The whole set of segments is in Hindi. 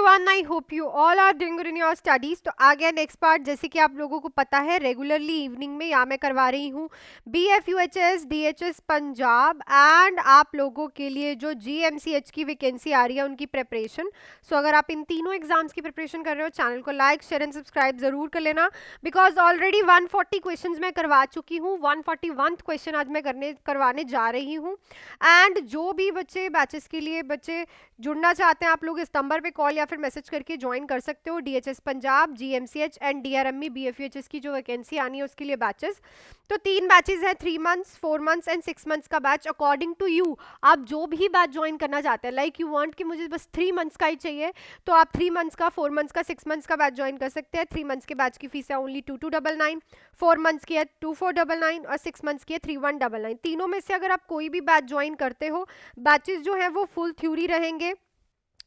Everyone, I hope you all are doing good in your studies. तो आ गया नेक्स्ट पार्ट। जैसे कि आप लोगों को पता है, रेगुलरली इवनिंग में यहाँ मैं करवा रही हूँ BFUHS DHS पंजाब एंड आप लोगों के लिए जो GMCH की वैकेंसी आ रही है उनकी प्रिपरेशन। सो अगर आप इन तीनों एग्जाम्स की प्रिपरेशन कर रहे हो, चैनल को लाइक शेयर एंड सब्सक्राइब जरूर कर लेना, बिकॉज ऑलरेडी 140 क्वेश्चन मैं करवा चुकी हूँ। 141th क्वेश्चन आज मैं करवाने जा रही हूँ। एंड जो भी बच्चे बैचेस के लिए बच्चे जुड़ना चाहते हैं, आप लोग इस नंबर पे कॉल या फिर मैसेज करके ज्वाइन कर सकते हो। DHS Punjab, GMCH and DRME BFUHS की जो वैकेंसी आनी है उसके लिए बैचेस। तो 3 बैचेस हैं, 3 मंथ्स, 4 मंथ्स एंड 6 मंथ्स का बैच। अकॉर्डिंग टू यू, आप जो भी बैच ज्वाइन करना चाहते हैं, लाइक यू वांट कि मुझे बस 3 मंथ्स का ही चाहिए, तो आप 3 मंथ्स का, 4 मंथ्स का, 6 मंथ्स का बैच ज्वाइन कर सकते हैं। 3 मंथ्स के बैच की फीस है ओनली 2299, 4 मंथ्स की है 2499 और 6 मंथ्स की है 3199। तीनों में से अगर आप कोई भी बैच ज्वाइन करते हो, बैचेस जो है वो फुल थ्योरी रहेंगे,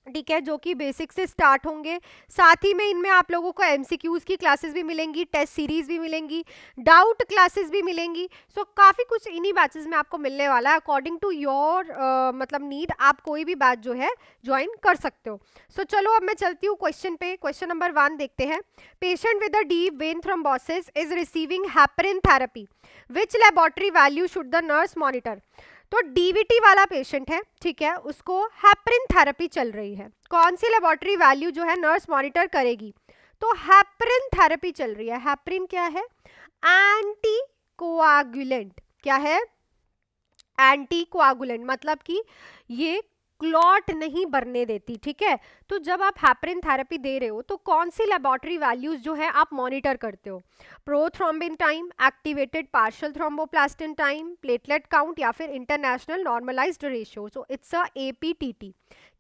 ठीक है, जो कि बेसिक से स्टार्ट होंगे। साथ ही में इनमें आप लोगों को MCQs की क्लासेस भी मिलेंगी, टेस्ट सीरीज भी मिलेंगी, डाउट क्लासेस भी मिलेंगी। सो काफ़ी कुछ इन्हीं बैचेस में आपको मिलने वाला है। अकॉर्डिंग टू योर मतलब नीड आप कोई भी बैच जो है ज्वाइन कर सकते हो। सो चलो अब मैं चलती हूँ क्वेश्चन पे। क्वेश्चन नंबर 1 देखते हैं। Patient with a deep vein thrombosis is receiving heparin therapy, which laboratory value should the nurse monitor. तो DVT वाला पेशेंट है, ठीक है, उसको हेपरिन थेरेपी चल रही है। कौन सी लेबोरेटरी वैल्यू जो है नर्स मॉनिटर करेगी? तो हेपरिन थेरेपी चल रही है। हेपरिन क्या है? Anti coagulant. क्या है? एंटी कोआगुलेंट, मतलब कि ये क्लॉट नहीं बनने देती, ठीक है। तो जब आप हेपरिन थेरेपी दे रहे हो तो कौन सी लेबोरेटरी वैल्यूज जो है आप मॉनिटर करते हो? Prothrombin time, activated partial thromboplastin time, platelet count या फिर international normalised ratio. So it's a APTT।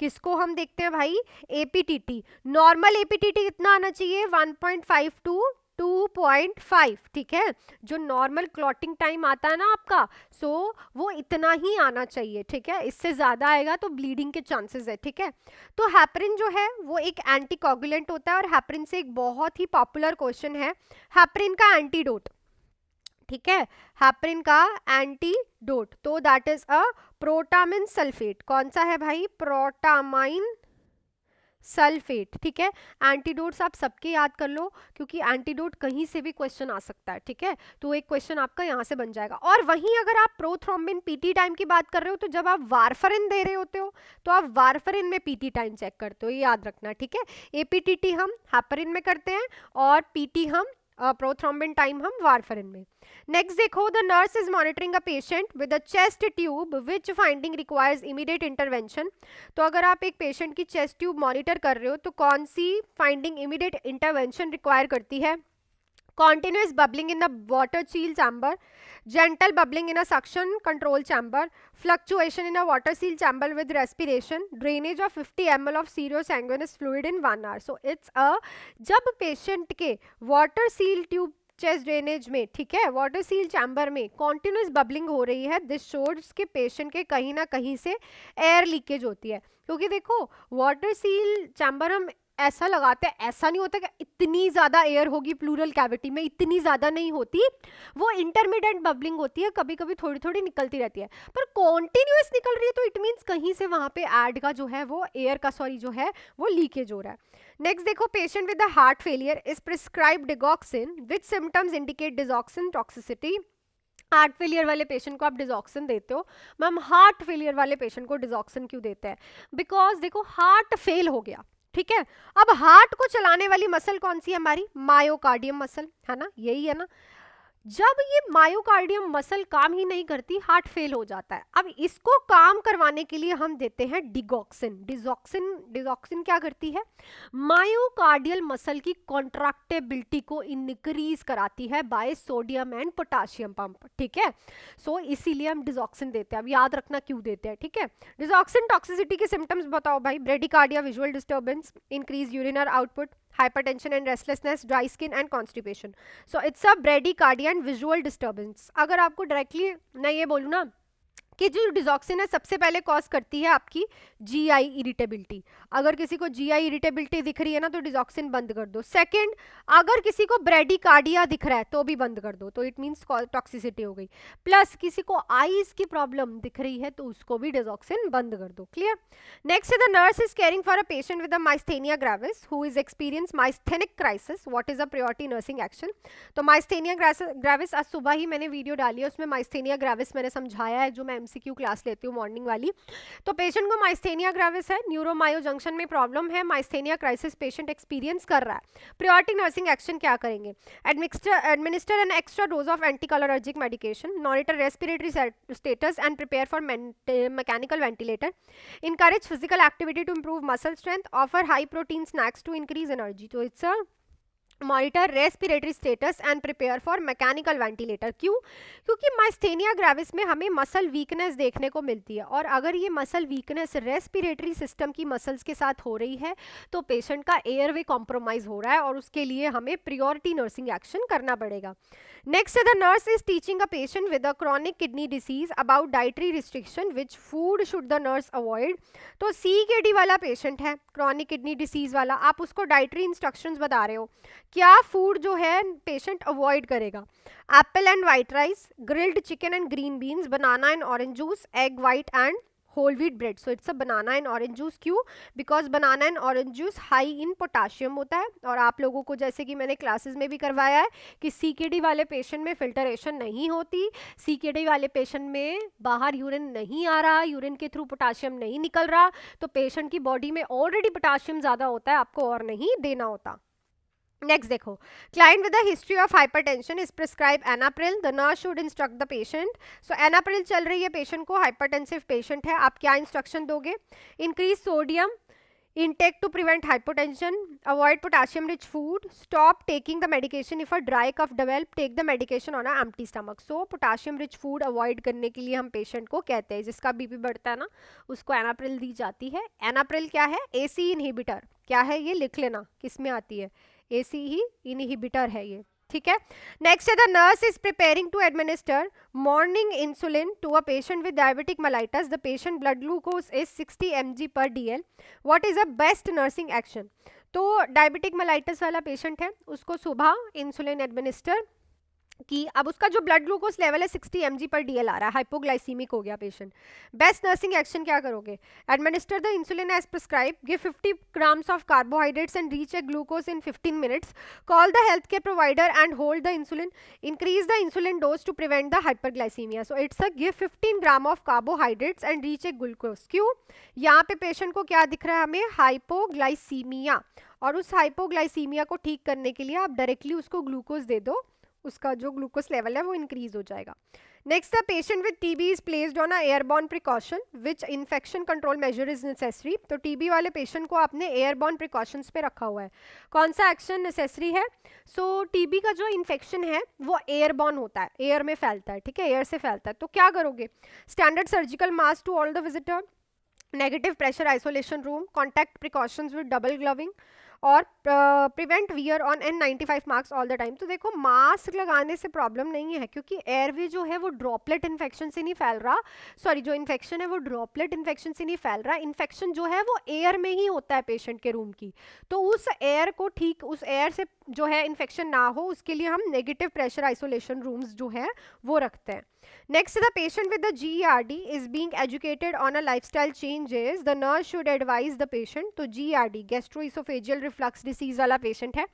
किसको हम देखते हैं भाई? APTT। नॉर्मल APTT कितना आना चाहिए? 1.5 टू 2.5, ठीक है। जो नॉर्मल क्लॉटिंग टाइम आता है ना आपका, सो वो इतना ही आना चाहिए, ठीक है। इससे ज्यादा आएगा तो ब्लीडिंग के चांसेस है, ठीक है। तो हेपरिन जो है वो एक एंटीकोगुलेंट होता है, और हेपरिन से एक बहुत ही पॉपुलर क्वेश्चन है, हेपरिन का एंटीडोट, ठीक है। हेपरिन का एंटीडोट तो that is a protamine sulphate. कौन सा है भाई? प्रोटामाइन सल्फेट, ठीक है। एंटीडोट्स आप सबके याद कर लो, क्योंकि एंटीडोट कहीं से भी क्वेश्चन आ सकता है, ठीक है। तो एक क्वेश्चन आपका यहां से बन जाएगा। और वहीं अगर आप प्रोथ्रोम्बिन PT टाइम की बात कर रहे हो, तो जब आप वारफरिन दे रहे होते हो तो आप वारफरिन में PT टाइम चेक करते हो, ये याद रखना, ठीक है। APTT हम हेपरिन में करते हैं और PT हम प्रोथ्रोम्बिन टाइम हम वारफरिन में। नेक्स्ट देखो, the nurse is monitoring a patient with a chest tube which finding requires immediate intervention. तो अगर आप एक पेशेंट की चेस्ट ट्यूब मॉनिटर कर रहे हो तो कौन सी फाइंडिंग इमीडिएट इंटरवेंशन रिक्वायर करती है? Continuous bubbling in the water seal chamber, gentle bubbling in a suction control chamber, fluctuation in a water seal chamber with respiration, drainage of 50 ml of serosanguinous fluid in 1 hour. So it's a, जब पेशेंट के water seal tube chest drainage में, ठीक है, वाटर सील चैम्बर में कॉन्टिन्यूस बबलिंग हो रही है, दिस शोज के पेशेंट के कहीं ना कहीं से एयर लीकेज होती है। क्योंकि देखो, वाटर सील चैम्बर हम ऐसा लगाते हैं, ऐसा नहीं होता कि इतनी ज्यादा एयर होगी प्लूरल कैविटी में, इतनी ज्यादा नहीं होती, वो इंटरमीडिएट बबलिंग होती है, कभी कभी थोड़ी थोड़ी निकलती रहती है, पर कॉन्टिन्यूस निकल रही है तो इट मीन्स कहीं से वहां पे एड का जो है वो एयर का, सॉरी, जो है वो लीकेज हो रहा है। नेक्स्ट देखो, patient with heart failure is prescribe digoxin, which symptoms indicate digoxin toxicity. Heart failure वाले पेशेंट को आप डिजॉक्सिन देते हो। मैम, हार्ट फेलियर वाले पेशेंट को डिजॉक्सिन क्यों देते हैं? बिकॉज देखो, हार्ट फेल हो गया, ठीक है। अब हार्ट को चलाने वाली मसल कौन सी है? हमारी मायोकार्डियम मसल, है ना, यही है ना। जब ये मायोकार्डियम मसल काम ही नहीं करती, हार्ट फेल हो जाता है। अब इसको काम करवाने के लिए हम देते हैं डिगॉक्सिन। डिगॉक्सिन क्या करती है? मायोकार्डियल मसल की कॉन्ट्रैक्टेबिलिटी को इंक्रीज कराती है by sodium and potassium pump, ठीक है। सो इसीलिए हम डिगॉक्सिन देते हैं। अब याद रखना क्यों देते हैं, ठीक है। डिगॉक्सिन टॉक्सिसिटी के सिम्टम्स बताओ भाई। Bradycardia, visual disturbance, increase urinary output, hypertension and restlessness, dry skin and constipation. So it's a bradycardia and visual disturbance. अगर आपको डायरेक्टली मैं ये बोलूँ ना कि जो डिजॉक्सिन है सबसे पहले कॉज करती है आपकी जीआई इरिटेबिलिटी। अगर किसी को जीआई इरिटेबिलिटी दिख रही है ना तो डिजॉक्सिन बंद कर दो। सेकंड, अगर किसी को ब्रेडिकार्डिया दिख रहा है तो भी बंद कर दो, तो इट मींस टॉक्सिसिटी हो गई। प्लस किसी को आईज की प्रॉब्लम दिख रही है तो उसको भी डिजॉक्सिन बंद कर दो। Clear. Next, the nurse is caring for a patient with myasthenia gravis who is experience myasthenic crisis, what is a priority nursing action. तो माइस्थेनिया ग्रेविस, आज सुबह ही मैंने वीडियो डाली है, उसमें माइस्थेनिया ग्रेविस मैंने समझाया है, जो मैं एमसीक्यू क्लास लेती हूँ मॉर्निंग वाली। तो पेशेंट को माइस्थेनिया ग्रेविस है, न्यूरोमायो जंक्शन में प्रॉब्लम है, माइस्थेनिया क्राइसिस पेशेंट एक्सपीरियंस कर रहा है। प्रायोरिटी नर्सिंग एक्शन क्या करेंगे? Administer an extra dose of anticholinergic medication, monitor respiratory status and prepare for mechanical ventilator, encourage physical activity to improve muscle strength, offer high protein snacks to increase energy. So it's a monitor respiratory status and prepare for mechanical ventilator. क्यों? क्योंकि माइस्थेनिया ग्रेविस में हमें मसल वीकनेस देखने को मिलती है, और अगर ये मसल वीकनेस रेस्पिरेटरी सिस्टम की मसल्स के साथ हो रही है तो पेशेंट का एयरवे कॉम्प्रोमाइज हो रहा है, और उसके लिए हमें प्रियोरिटी नर्सिंग एक्शन करना पड़ेगा। Next, the nurse is teaching a patient with a chronic kidney disease about dietary restriction which food should the nurse avoid. तो CKD वाला पेशेंट है, क्रॉनिक किडनी डिसीज वाला, आप उसको डाइटरी इंस्ट्रक्शंस बता रहे हो, क्या फूड जो है पेशेंट अवॉइड करेगा? Apple and white rice, grilled chicken and green beans, banana and orange juice, egg white and whole wheat bread. So it's a banana and orange juice. क्यों? Because banana and orange juice high in potassium होता है, और आप लोगों को जैसे कि मैंने क्लासेस में भी करवाया है कि CKD वाले पेशेंट में फिल्टरेशन नहीं होती, CKD वाले पेशेंट में बाहर यूरिन नहीं आ रहा, यूरिन के थ्रू पोटाशियम नहीं निकल रहा, तो पेशेंट की बॉडी में ऑलरेडी पोटाशियम ज़्यादा होता है, आपको और नहीं देना होता। नेक्स्ट देखो, client with a history of hypertension is prescribe enalapril, the nurse should instruct the patient. So enalapril चल रही है पेशेंट को, हाइपरटेंसिव पेशेंट है, आप क्या इंस्ट्रक्शन दोगे? Increase sodium intake to prevent hypotension, avoid potassium rich food, stop taking the medication if a dry cough develop, take the medication on a empty stomach. So potassium rich food avoid करने के लिए हम पेशेंट को कहते हैं, जिसका बीपी बढ़ता है ना उसको एनाप्रिल दी जाती है। एनाप्रिल क्या है? AC inhibitor. क्या है ये? लिख लेना किस में आती है, AC ही इनहिबिटर है ये, ठीक है। नेक्स्ट है, the nurse is preparing to administer morning insulin to a patient with diabetic mellitus, the patient blood glucose is 60 mg/dl, what is a best nursing action? तो डायबिटिक मेलाइटस वाला पेशेंट है, उसको सुबह इंसुलिन एडमिनिस्टर कि अब उसका जो ब्लड ग्लूकोज लेवल है 60 mg/dl आ रहा है, हाइपोग्लाइसीमिक हो गया पेशेंट। बेस्ट नर्सिंग एक्शन क्या करोगे? Administer the insulin as prescribe, give 50 grams of carbohydrates and reach a glucose in 15 minutes, call the health care provider and hold the insulin, increase the insulin dose to prevent the hyperglycaemia. So it's a give 15 gram of carbohydrates and reach a glucose. क्यों? यहाँ पे पेशेंट को क्या दिख रहा है हमें? हाइपोग्लाइसीमिया, और उस हाइपोग्लाइसीमिया को ठीक करने के लिए आप डायरेक्टली उसको ग्लूकोज दे दो, उसका जो ग्लूकोज लेवल है वो इंक्रीज हो जाएगा। Next, the patient with TB is placed on a airborne precaution which infection control measure is necessary. तो TB वाले पेशेंट को आपने एयरबॉर्न प्रिकॉशंस पे रखा हुआ है, कौन सा एक्शन नेसेसरी है? सो TB का जो इन्फेक्शन है वो एयरबॉर्न होता है, एयर में फैलता है, ठीक है, एयर से फैलता है। तो क्या करोगे? Standard surgical mask to all the visitor, negative pressure isolation room, contact precautions with double gloving, और prevent wear on N95 mask all the time. तो देखो मास्क लगाने से प्रॉब्लम नहीं है, क्योंकि एयरवे जो है वो ड्रॉपलेट इन्फेक्शन से नहीं फैल रहा, सॉरी जो इन्फेक्शन है वो ड्रॉपलेट इन्फेक्शन से नहीं फैल रहा, इन्फेक्शन जो है वो एयर में ही होता है पेशेंट के रूम की। तो उस एयर को ठीक, उस एयर से जो है इन्फेक्शन ना हो उसके लिए हम नेगेटिव प्रेशर आइसोलेशन रूम्स जो है वो रखते हैं। Next, the patient with the GERD is being educated on a lifestyle changes. The nurse should advise the patient. तो GERD gastroesophageal reflux disease वाला patient है,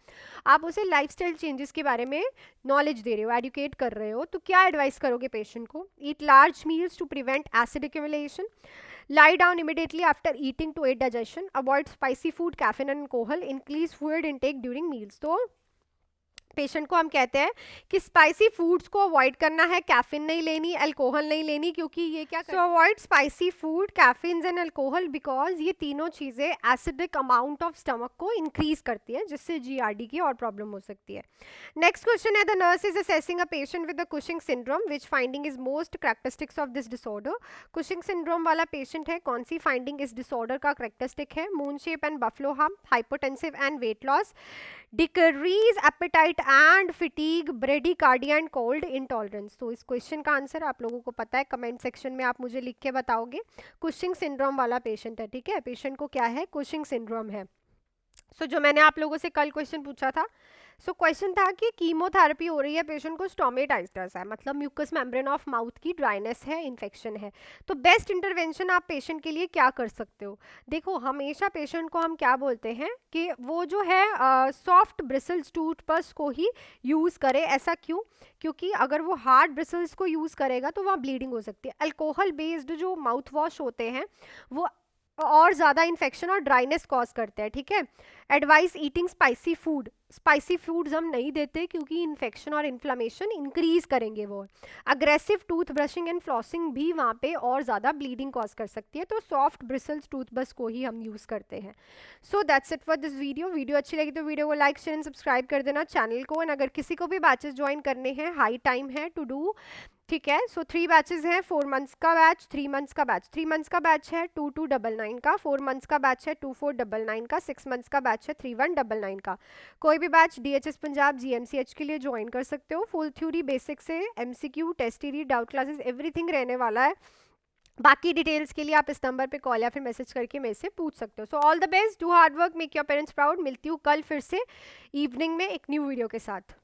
आप उसे lifestyle changes के बारे में knowledge दे रहे हो, educate कर रहे हो, तो क्या advice करोगे patient को? Eat large meals to prevent acid accumulation. Lie down immediately after eating to aid digestion. Avoid spicy food, caffeine and alcohol. Increase fluid intake during meals. तो पेशेंट को हम कहते हैं कि स्पाइसी फूड्स को अवॉइड करना है, कैफीन नहीं लेनी, अल्कोहल नहीं लेनी, क्योंकि ये क्या सो avoid spicy food, caffeine and alcohol, because ये तीनों चीज़ें एसिडिक अमाउंट ऑफ स्टमक को इंक्रीज करती है, जिससे GERD की और प्रॉब्लम हो सकती है। नेक्स्ट क्वेश्चन है, the nurse is assessing a patient with the Cushing syndrome, which finding is most characteristics of this disorder. Cushing syndrome वाला पेशेंट है, कौन सी फाइंडिंग इस डिसऑर्डर का कैरेक्टरिस्टिक है? Moon shape and buffalo hump, hypotensive and weight loss, decrease appetite and fatigue, bradycardia and cold intolerance. तो इस क्वेश्चन का आंसर आप लोगों को पता है, कमेंट सेक्शन में आप मुझे लिख के बताओगे। कुशिंग सिंड्रोम वाला पेशेंट है, ठीक है, पेशेंट को क्या है, कुशिंग सिंड्रोम है। जो मैंने आप लोगों से कल क्वेश्चन पूछा था, क्वेश्चन था कि कीमोथेरेपी हो रही है, पेशेंट को स्टोमेटाइटिस है, मतलब म्यूकस मेम्ब्रेन ऑफ माउथ की ड्राइनेस है, इन्फेक्शन है। तो बेस्ट इंटरवेंशन आप पेशेंट के लिए क्या कर सकते हो? देखो, हमेशा पेशेंट को हम क्या बोलते हैं कि वो जो है सॉफ्ट ब्रिसल्स टूथब्रश को ही यूज़ करे। ऐसा क्यों? क्योंकि अगर वो हार्ड ब्रिसल्स को यूज़ करेगा तो वहाँ ब्लीडिंग हो सकती है। अल्कोहल बेस्ड जो माउथ वॉश होते हैं वो और ज़्यादा इन्फेक्शन और ड्राइनेस कॉज करते हैं, ठीक है। Advice eating spicy food, spicy foods हम नहीं देते क्योंकि इन्फेक्शन और इन्फ्लामेशन इंक्रीज करेंगे वो। Aggressive tooth brushing and flossing भी वहाँ पे और ज़्यादा ब्लीडिंग कॉज कर सकती है, तो सॉफ्ट ब्रिसल्स टूथब्रश को ही हम यूज़ करते हैं। So that's it for this video अच्छी लगी तो वीडियो को लाइक शेयर एंड सब्सक्राइब कर देना चैनल को। एंड अगर किसी को भी बैचेस ज्वाइन करने हैं, हाई टाइम है टू डू, ठीक है। 3 बैचेस हैं, 4 मंथ्स का बैच, 3 मंथ्स का बैच। 3 मंथ्स का बैच है 2299 का, 4 मंथ्स का बैच है 2499 का, 6 मंथ्स का बैच है 3199 का। कोई भी बैच DHS पंजाब GMCH के लिए ज्वाइन कर सकते हो। फुल थ्योरी बेसिक से MCQ, test series, doubt classes, everything रहने वाला है। बाकी डिटेल्स के लिए आप इस नंबर पे कॉल या फिर मैसेज करके मेरे से पूछ सकते हो। So all the best, do hard work, make your parents proud. मिलती हूँ कल फिर से इवनिंग में एक न्यू वीडियो के साथ।